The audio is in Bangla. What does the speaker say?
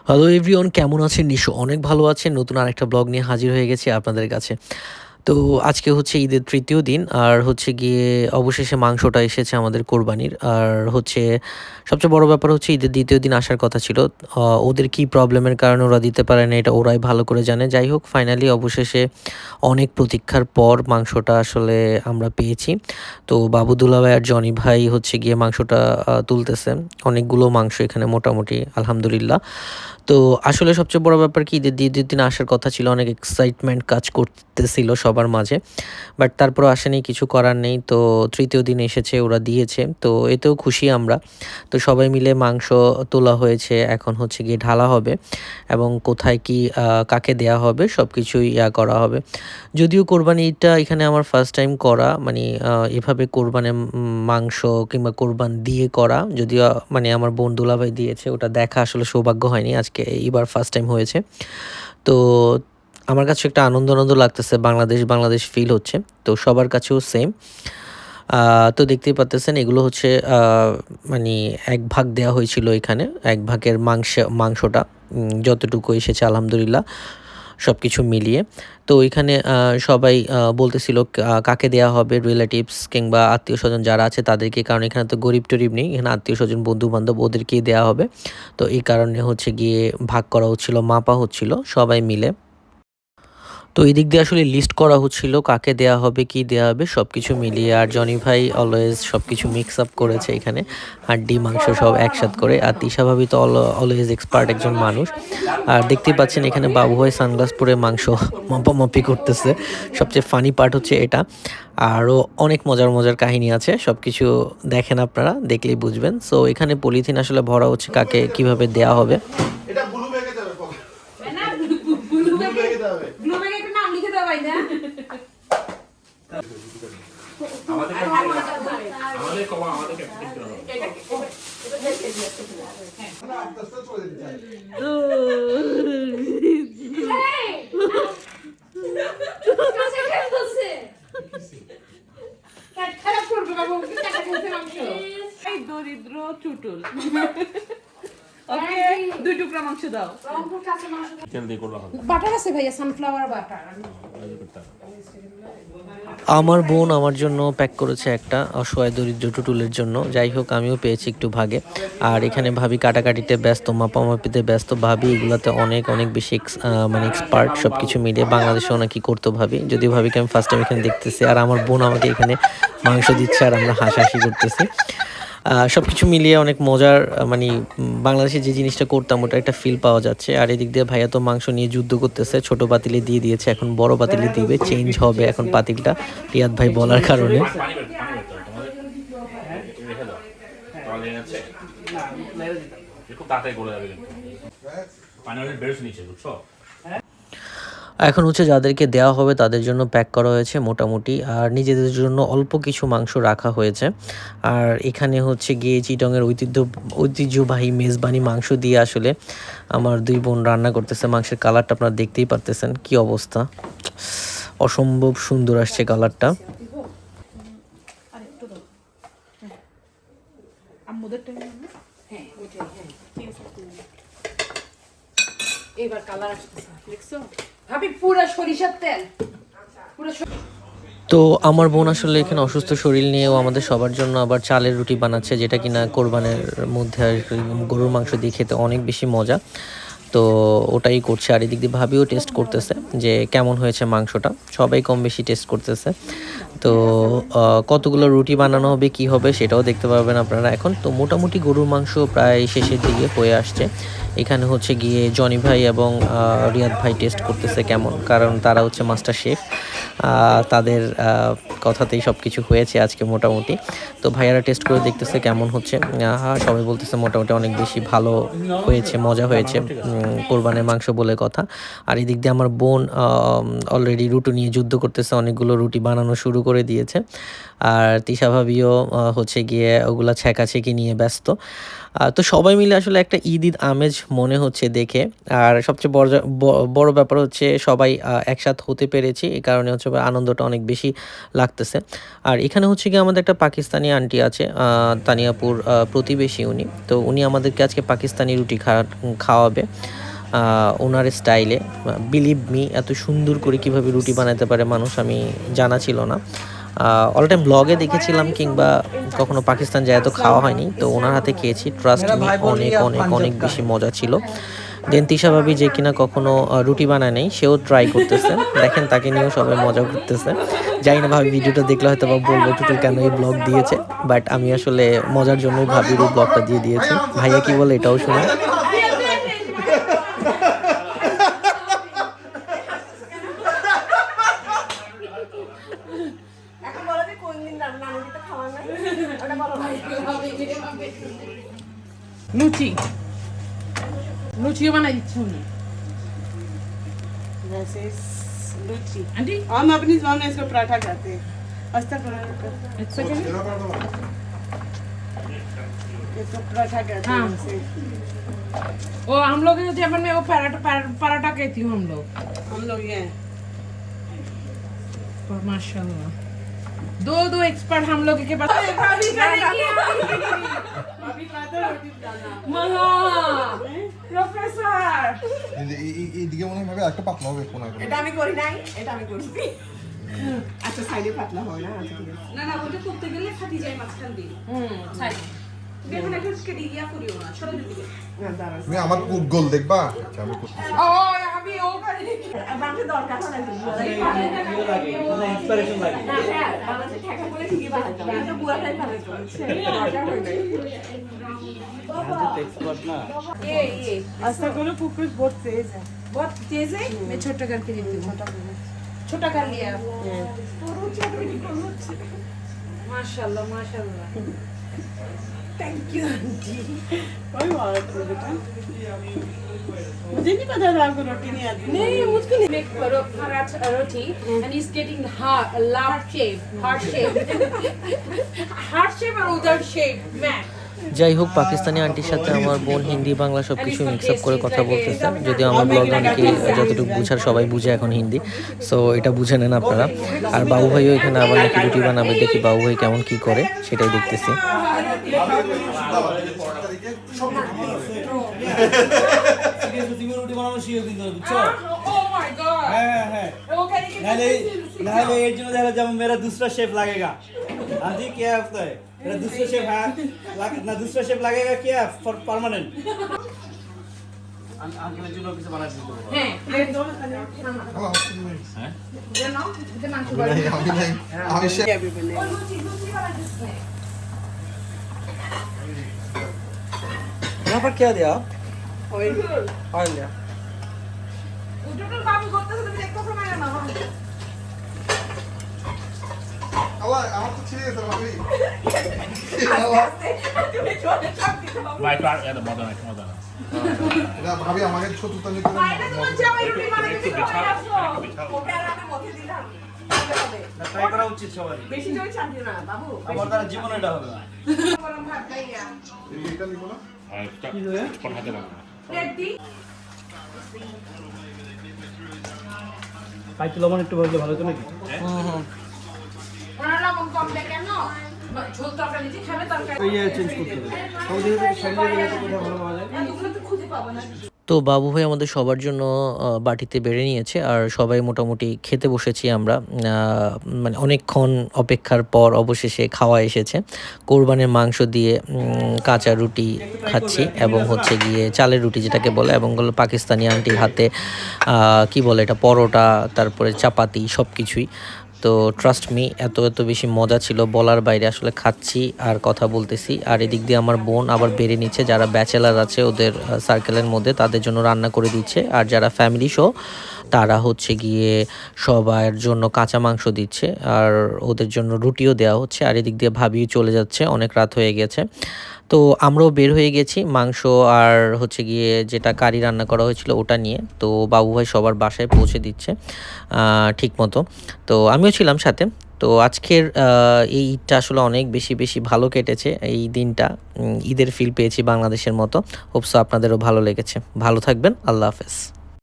হ্যালো এভরিওয়ান, কেমন আছেন? নিশ্চয়ই অনেক ভালো আছেন। নতুন আরেকটা ব্লগ নিয়ে হাজির হয়ে গেছি আপনাদের কাছে। তো আজকে হচ্ছে ঈদের ৩য় দিন। আর হচ্ছে গিয়ে অবশেষে মাংসটা এসেছে আমাদের কোরবানির। আর হচ্ছে সবচেয়ে বড় ব্যাপার হচ্ছে ঈদের ২য় দিন আসার কথা ছিল। ওদের কি প্রবলেমের কারণে ওরা দিতে পারে না, এটা ওরাই ভালো করে জানে। যাই হোক, ফাইনালি অবশেষে অনেক প্রতীক্ষার পর মাংসটা আসলে আমরা পেয়েছি। তো বাবু দুলাভাই আর জনি ভাই হচ্ছে গিয়ে মাংসটা তুলতেছে। অনেকগুলো মাংস এখানে মোটামুটি আলহামদুলিল্লাহ। তো আসলে সবচেয়ে বড় ব্যাপার কি, ঈদের ২য় দিন আসার কথা ছিল। অনেক এক্সাইটমেন্ট কাজ করতেছিল সবার মাঝে। বাট তারপরও আসেনি, কিছু করার নেই। তো ৩য় দিন এসেছে, ওরা দিয়েছে। তো এতেও খুশি আমরা। তো সবাই মিলে মাংস তোলা হয়েছে। এখন হচ্ছে গিয়ে ঢালা হবে এবং কোথায় কি কাকে দেয়া হবে সবকিছুই করা হবে। যদিও কোরবানি ঈদটা এখানে আমার ফার্স্ট টাইম করা, মানে এভাবে কোরবানের মাংস কিংবা কোরবান দিয়ে করা। যদিও মানে আমার বোন দুলাভাই দিয়েছে, ওটা দেখা আসলে সৌভাগ্য হয়নি। আজকে এইবার ফার্স্ট টাইম হয়েছে। তো আমার কাছে একটা আনন্দ আনন্দ লাগতেছে, বাংলাদেশ বাংলাদেশ ফিল হচ্ছে। তো সবার কাছেও সেম। তো দেখতেই পারতেছেন এগুলো হচ্ছে মানে ১ ভাগ দেয়া হয়েছিল এখানে। ১ ভাগের মাংসটা যতটুকু এসেছে আলহামদুলিল্লাহ সবকিছু মিলিয়ে। তো এখানে সবাই বলতেছিল কাকে দেয়া হবে, রিলেটিভস কিংবা আত্মীয়স্বজন যারা আছে তাদেরকে। কারণ এখানে তো গরিব-টরিব নেই। এখানে আত্মীয়স্বজন, বন্ধু-বান্ধব ওদেরকেই দেয়া হবে। তো এই কারণে হচ্ছে গিয়ে ভাগ করা হচ্ছিল, মাপা হচ্ছিল সবাই মিলে। তো এদিক দিয়ে আসলে লিস্ট করা হচ্ছিল কাকে দেয়া হবে, কি দেয়া হবে সবকিছু মিলিয়ে। আর জনি ভাই অলওয়েজ সবকিছু মিক্স আপ করেছে এখানে, হাড্ডি মাংস সব একসাথে করে। আর তিশা ভাবি তো অলওয়েজ এক্সপার্ট একজন মানুষ। আর দেখতেই পাচ্ছেন এখানে বাবু ভাই সানগ্লাস পরে মাংস মাপামাপি করতেছে। সবচেয়ে ফানি পার্ট হচ্ছে এটা। আরও অনেক মজার মজার কাহিনী আছে, সবকিছু দেখেন, আপনারা দেখলেই বুঝবেন। সো এখানে পলিথিন আসলে ভরা হচ্ছে কাকে কিভাবে দেয়া হবে। দরিদ্র চুটুল। ওকে, 2 টুকরা মাংস দাও। তেল দিয়ে করলে হবে। বাটার আছে ভাইয়া, সানফ্লাওয়ার বাটার। আমার বোন আমার জন্য প্যাক করেছে একটা অসহায় দরিদ্র টুটুলের জন্য। যাই হোক, আমিও পেয়েছি একটু ভাগে। আর এখানে ভাবি কাটাকাটিতে ব্যস্ত, মাপামাপিতে ব্যস্ত। ভাবি এগুলাতে অনেক অনেক বেশি মানে এক্সপার্ট। সব কিছু মিলিয়ে বাংলাদেশেও নাকি করতো ভাবি, যদিও ভাবিকে আমি ফার্স্ট টাইম এখানে দেখতেছি। আর আমার বোন আমাকে এখানে মাংস দিচ্ছে আর আমরা হাসাহাসি করতেছি। সব কিছু মিলিয়ে অনেক মজার, মানে বাংলাদেশে যে জিনিসটা করতাম ওটা একটা ফিল পাওয়া যাচ্ছে। আর এদিক দিয়ে ভাইয়া তো মাংস নিয়ে যুদ্ধ করতেছে। ছোট পাতিলে দিয়ে দিয়েছে, এখন বড় পাতিলে দিবে। চেঞ্জ হবে এখন পাতিলটা, রিয়াদ ভাই বলার কারণে। খুব তাড়াতাড়ি গলে যাবে কিন্তু পানি বেরোচ্ছে নিচে, বুঝছো? এখন হচ্ছে যাদেরকে দেওয়া হবে তাদের জন্য প্যাক করা হয়েছে মোটামুটি। আর নিজেদের জন্য অল্প কিছু মাংস রাখা হয়েছে। আর এখানে হচ্ছে গিয়ে চিটংয়ের ঐতিহ্যবাহী মেজবানি মাংস দিয়ে আসলে আমার 2 বোন রান্না করতেছে। মাংসের কালারটা আপনারা দেখতেই পারতেছেন কি অবস্থা, অসম্ভব সুন্দর আসছে কালারটা। এবার কালার আসতেছে, দেখছো ভাবি? পুরো সরিষার তেল, পুরো। তো আমার বোন আসলে এখানে অসুস্থ শরীর নিয়েও আমাদের সবার জন্য আবার চালের রুটি বানাচ্ছে, যেটা কিনা কোরবানের মধ্যে আর কি গরুর মাংস দিয়ে খেতে অনেক বেশি মজা। তো ওটাই করছে। আর এদিক দিয়ে ভাবিও টেস্ট করতেছে যে কেমন হয়েছে মাংসটা। সবাই কম বেশি টেস্ট করতেছে। তো কতগুলো রুটি বানানো হবে, কি হবে সেটাও দেখতে পারবেন আপনারা এখন। তো মোটামুটি গরুর মাংস প্রায় শেষের দিকে হয়ে আসছে। এখানে হচ্ছে গিয়ে জনি ভাই এবং রিয়াদ ভাই টেস্ট করতেছে কেমন, কারণ তারা হচ্ছে মাস্টার শেফ। তাদের কথাতেই সব কিছু হয়েছে আজকে মোটামুটি। তো ভাইয়ারা টেস্ট করে দেখতেছে কেমন হচ্ছে। সবাই বলতেছে মোটামুটি অনেক বেশি ভালো হয়েছে, মজা হয়েছে, কোরবানের মাংস বলে কথা। আর এদিক দিয়ে আমার বোন অলরেডি রুটি নিয়ে যুদ্ধ করতেছে, অনেকগুলো রুটি বানানো শুরু করে দিয়েছে। আর তিশা ভাবিও হচ্ছে গিয়ে ওগুলা ছেঁকাছেঁকি নিয়ে ব্যস্ত। তো সবাই মিলে আসলে একটা ঈদ আমেজ মনে হচ্ছে দেখে। আর সবচেয়ে বড় ব্যাপার হচ্ছে সবাই একসাথে হতে পেরেছি, এই কারণে হচ্ছে আনন্দটা অনেক বেশি লাগতেছে। আর এখানে হচ্ছে গিয়ে আমাদের একটা পাকিস্তানি আন্টি আছে, তানিয়াপুর প্রতিবেশী উনি। তো উনি আমাদেরকে আজকে পাকিস্তানি রুটি খাওয়াবে ওনার স্টাইলে। বিলিভ মি, এত সুন্দর করে কিভাবে রুটি বানাতে পারে মানুষ আমি জানা ছিল না। অল টাইম ব্লগে দেখেছিলাম কিংবা কখনো পাকিস্তান যায় তো খাওয়া হয়নি, তো ওনার হাতে খেয়েছি। ট্রাস্ট মি, অনেক অনেক অনেক বেশি মজা ছিল। দেন তিশা ভাবি যে কিনা কখনো রুটি বানায় নেই, সেও ট্রাই করতেছে। দেখেন তাকে নিয়েও সবাই মজা করতেছে। জানি না ভাবি ভিডিওটা দেখলে হয়তো বা বলবো টুটুল কেন এই ব্লগ দিয়েছে, বাট আমি আসলে মজার জন্যই ভাবির এই ব্লগটা দিয়ে দিয়েছি। ভাইয়া কি বলে এটাও শোনা। লুচি লুচিও বানাই দিচ্ছে উনি। This is luchi. আন্টি हम अपनी जबान में इसको पराठा कहते हैं। इसको पराठा कहते हैं हाँ। इसे। वो हम लोग जबन में वो पराठा कहती हूँ हम लोग। हम लोग ये माशाल्लाह दो एक्सपर्ट हम लोग के पास। প্রফেসর এইদিকে মনে হবে একটা পাতলা হবে কোন আগে এটা আমি করি নাই, এটা আমি করছি। আচ্ছা সাইডে পাতলা হয় না, আচ্ছা ঠিক আছে। না না ওটা করতে গেলে ফাটি যায় মাঝখান দিয়ে। সাইড দেখুন একটু কেটে ইয়া করিও না, ছোট দিকে না দাঁড়া। তুমি আমার কুক গোল দেখবা আচ্ছা আমি করতেছি ও আমি ও করে বাকি দরকার হয় না ইন্সপিরেশন লাগে না হ্যাঁ বাংলাদেশে ঠেকা করে ঠিকই বানাতে হবে, এটা বুয়াটাই ভালো করছে দরকার হয় না। এক্সপার্ট না ये ऐसा करो कुछ बहुत तेज है। बहुत तेज है। मैं छोटा करके देती हूँ। छोटा कर लिया माशाल्लाह माशाल्लाह। Thank you aunty. कोई बात नहीं बेटा, मुझे नहीं पता था आपको रोटी नहीं आती। नहीं मुझको नहीं make paratha roti and he's getting large shape heart shape or other shape man। যাই হোক, পাকিস্তানি আন্টির সাথে আমার বোন হিন্দি বাংলা সব কিছু মিক্স আপ করে কথা বলতেছে। যদিও আমার ব্লগে অনেকে যতটুকু বুঝার সবাই বুঝে এখন হিন্দি, সো এটা বুঝে নেন আপনারা। আর বাবু ভাইও এখানে আবার নাকি রুটি বানাবে, দেখি বাবু ভাই কেমন কি করে সেটাই দেখতেছি। রুটি বানানো শিখে দিতে হবে বুঝছো। oh my god হ্যাঁ হ্যাঁ नाले एक दिन देखा जब मेरा दूसरा शेफ लगेगा। हाँ जी क्या होता है मेरा दूसरा शेफ है ना दूसरा शेफ लगेगा क्या फॉर परमानेंट। अंकल जी लोग किसे बना दीजिए হ্যাঁ प्लेट दो मैं खाने জানো এটা মাংস আমি সে अभी बने यहाँ पर क्या दिया ऑयल ऑयल दिया উঠোটা বাবু করতেছে তুমি দেখতেছো না কেন আল্লাহ আমার তো ছিড়ে গেছে ভাবি তুমি চলে সব দিতে হবে। ভাই তো এত মজা নাই মজা না এটা ভাবি আমাকে ছোটটা নিতে বাইরে তোমার জামাই রুটি বানাতে দিতে হবে আসো। ওকে আর আমি মধ্যে দিলাম। তাহলে হবে। না ট্রাই করা উচিত সবারই বেশি জোরে চাপি না বাবু। আমার দ্বারা জীবনে এটা হবে না। গরম ভাত খাইয়া। এটা নিব না আর এটা পড়াতে পারবো না প্লেট দি। পাইতে লবণ একটু বললে ভালো তো নাকি। ওনার লবণ কম দেয় কেন ঝোল তরকারি যে খাবে তরকারি এই চেঞ্জ করতে হবে সব দিকে তো শরীরে গেলে তো কোথাও ভালো পাওয়া যায়। এতগুলো তো খুঁজে পাবো না। তো বাবু ভাই আমাদের সবার জন্য বাটিতে বেড়ে নিয়েছে, আর সবাই মোটামুটি খেতে বসেছি আমরা। মানে অনেকক্ষণ অপেক্ষার পর অবশেষে খাওয়া এসেছে। কোরবানির মাংস দিয়ে কাঁচা রুটি খাচ্ছি, এবং হচ্ছে গিয়ে চালের রুটি যেটাকে বলে, এবং হলো পাকিস্তানি আন্টির হাতে কি বলে এটা পরোটা, তারপরে চাপাতি সব কিছুই। তো ট্রাস্ট মি এত বেশি মজা ছিল বলার বাইরে। আসলে খাচ্ছি আর কথা বলতেছি, আর এদিক দিয়ে আমার বোন আবার বেড়ে নিচ্ছে। যারা ব্যাচেলার আছে ওদের সার্কেলের মধ্যে তাদের জন্য রান্না করে দিচ্ছে, আর যারা ফ্যামিলি শো তারা হচ্ছে গিয়ে সবার জন্য কাঁচা মাংস দিচ্ছে, আর ওদের জন্য রুটিও দেওয়া হচ্ছে। আর এদিক দিয়ে ভাবিও চলে যাচ্ছে, অনেক রাত হয়ে গেছে। তো আমরাও বের হয়ে গেছি মাংস আর হচ্ছে গিয়ে যেটা কারি রান্না করা হয়েছিল ওটা নিয়ে। তো বাবু ভাই সবার বাসায় পৌঁছে দিচ্ছে ঠিক মতো। তো আমিও ছিলাম সাথে। তো আজকের এই ঈদটা আসলে অনেক বেশি ভালো কেটেছে। এই দিনটা ঈদের ফিল পেয়েছি বাংলাদেশের মতো। হোপসো আপনাদেরও ভালো লেগেছে। ভালো থাকবেন। আল্লাহ হাফেজ।